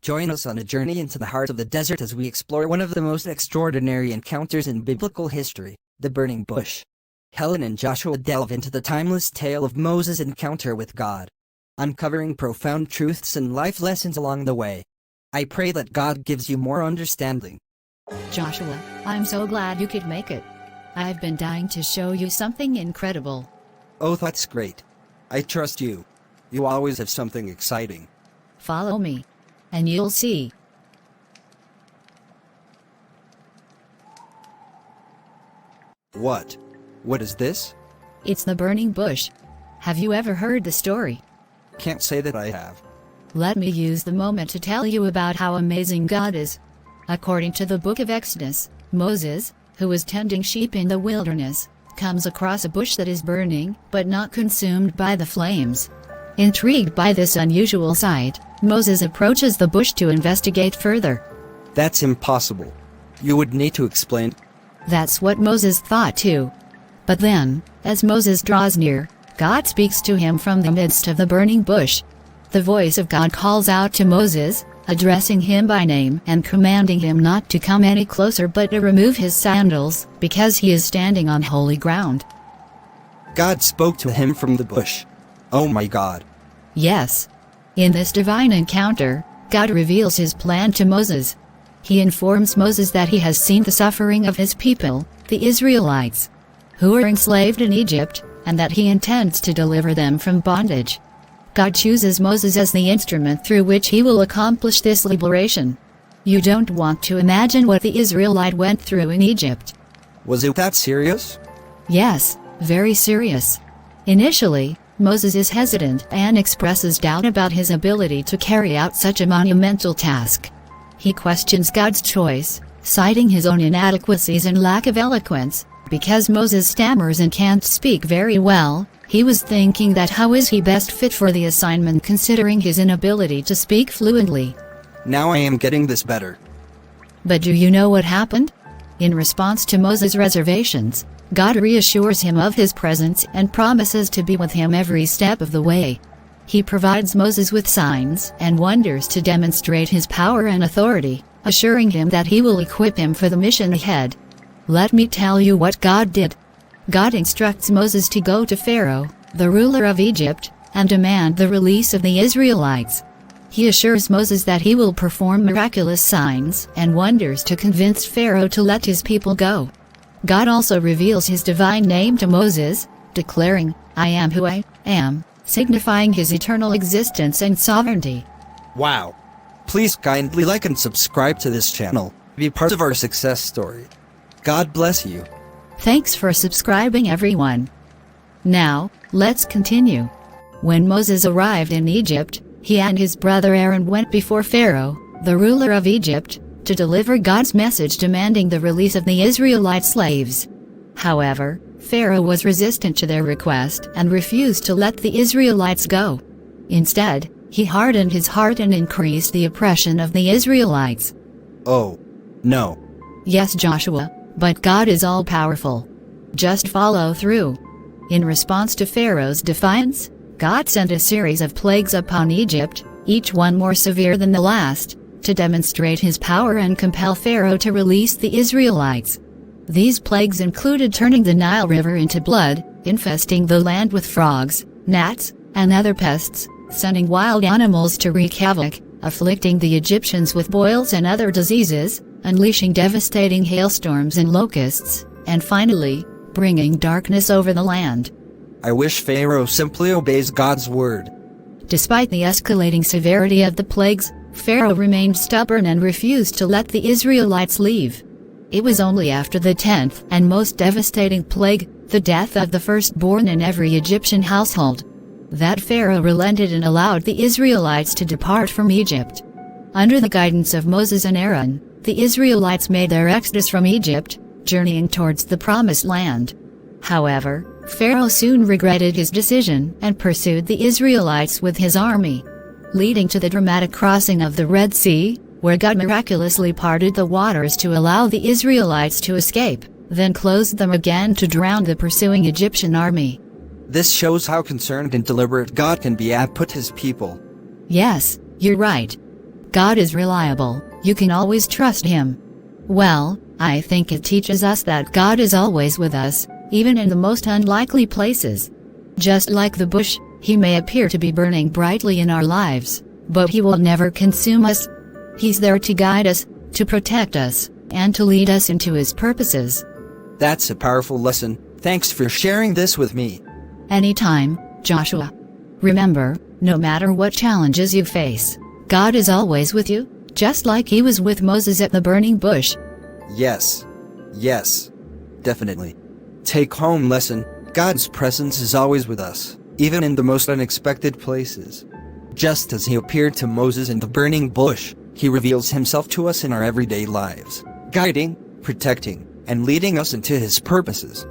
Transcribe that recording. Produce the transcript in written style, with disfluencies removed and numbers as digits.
Join us on a journey into the heart of the desert as we explore one of the most extraordinary encounters in biblical history, the burning bush. Helen and Joshua delve into the timeless tale of Moses' encounter with God, uncovering profound truths and life lessons along the way. I pray that God gives you more understanding. Joshua, I'm so glad you could make it. I've been dying to show you something incredible. Oh, that's great. I trust you. You always have something exciting. Follow me, and you'll see. What? What is this? It's the burning bush. Have you ever heard the story? Can't say that I have. Let me use the moment to tell you about how amazing God is. According to the book of Exodus, Moses, who was tending sheep in the wilderness, comes across a bush that is burning, but not consumed by the flames. Intrigued by this unusual sight, Moses approaches the bush to investigate further. That's impossible. You would need to explain. That's what Moses thought too. But then, as Moses draws near, God speaks to him from the midst of the burning bush. The voice of God calls out to Moses, addressing him by name and commanding him not to come any closer but to remove his sandals, because he is standing on holy ground. God spoke to him from the bush. Oh my God. Yes. In this divine encounter, God reveals his plan to Moses. He informs Moses that he has seen the suffering of his people, the Israelites, who were enslaved in Egypt, and that he intends to deliver them from bondage. God chooses Moses as the instrument through which he will accomplish this liberation. You don't want to imagine what the Israelite went through in Egypt. Was it that serious? Yes, very serious. Initially, Moses is hesitant and expresses doubt about his ability to carry out such a monumental task. He questions God's choice, citing his own inadequacies and lack of eloquence. Because Moses stammers and can't speak very well, he was thinking that how is he best fit for the assignment considering his inability to speak fluently. Now I am getting this better. But do you know what happened? In response to Moses' reservations, God reassures him of his presence and promises to be with him every step of the way. He provides Moses with signs and wonders to demonstrate his power and authority, assuring him that he will equip him for the mission ahead. Let me tell you what God did. God instructs Moses to go to Pharaoh, the ruler of Egypt, and demand the release of the Israelites. He assures Moses that he will perform miraculous signs and wonders to convince Pharaoh to let his people go. God also reveals his divine name to Moses, declaring, "I am who I am," signifying his eternal existence and sovereignty. Wow. Please kindly like and subscribe to this channel. Be part of our success story. God bless you. Thanks for subscribing, everyone. Now, let's continue. When Moses arrived in Egypt, he and his brother Aaron went before Pharaoh, the ruler of Egypt, to deliver God's message demanding the release of the Israelite slaves. However, Pharaoh was resistant to their request and refused to let the Israelites go. Instead, he hardened his heart and increased the oppression of the Israelites. Oh, no. Yes, Joshua. But God is all-powerful. Just follow through. In response to Pharaoh's defiance, God sent a series of plagues upon Egypt, each one more severe than the last, to demonstrate his power and compel Pharaoh to release the Israelites. These plagues included turning the Nile River into blood, infesting the land with frogs, gnats, and other pests, sending wild animals to wreak havoc, afflicting the Egyptians with boils and other diseases, unleashing devastating hailstorms and locusts, and finally, bringing darkness over the land. I wish Pharaoh simply obeys God's word. Despite the escalating severity of the plagues, Pharaoh remained stubborn and refused to let the Israelites leave. It was only after the 10th and most devastating plague, the death of the firstborn in every Egyptian household, that Pharaoh relented and allowed the Israelites to depart from Egypt. Under the guidance of Moses and Aaron, the Israelites made their exodus from Egypt, journeying towards the Promised Land. However, Pharaoh soon regretted his decision and pursued the Israelites with his army, leading to the dramatic crossing of the Red Sea, where God miraculously parted the waters to allow the Israelites to escape, then closed them again to drown the pursuing Egyptian army. This shows how concerned and deliberate God can be to put his people. Yes, you're right. God is reliable, you can always trust Him. Well, I think it teaches us that God is always with us, even in the most unlikely places. Just like the bush, He may appear to be burning brightly in our lives, but He will never consume us. He's there to guide us, to protect us, and to lead us into His purposes. That's a powerful lesson. Thanks for sharing this with me. Anytime, Joshua. Remember, no matter what challenges you face, God is always with you, just like He was with Moses at the burning bush. Yes. Yes. Definitely. Take home lesson. God's presence is always with us, even in the most unexpected places. Just as He appeared to Moses in the burning bush, He reveals Himself to us in our everyday lives, guiding, protecting, and leading us into His purposes.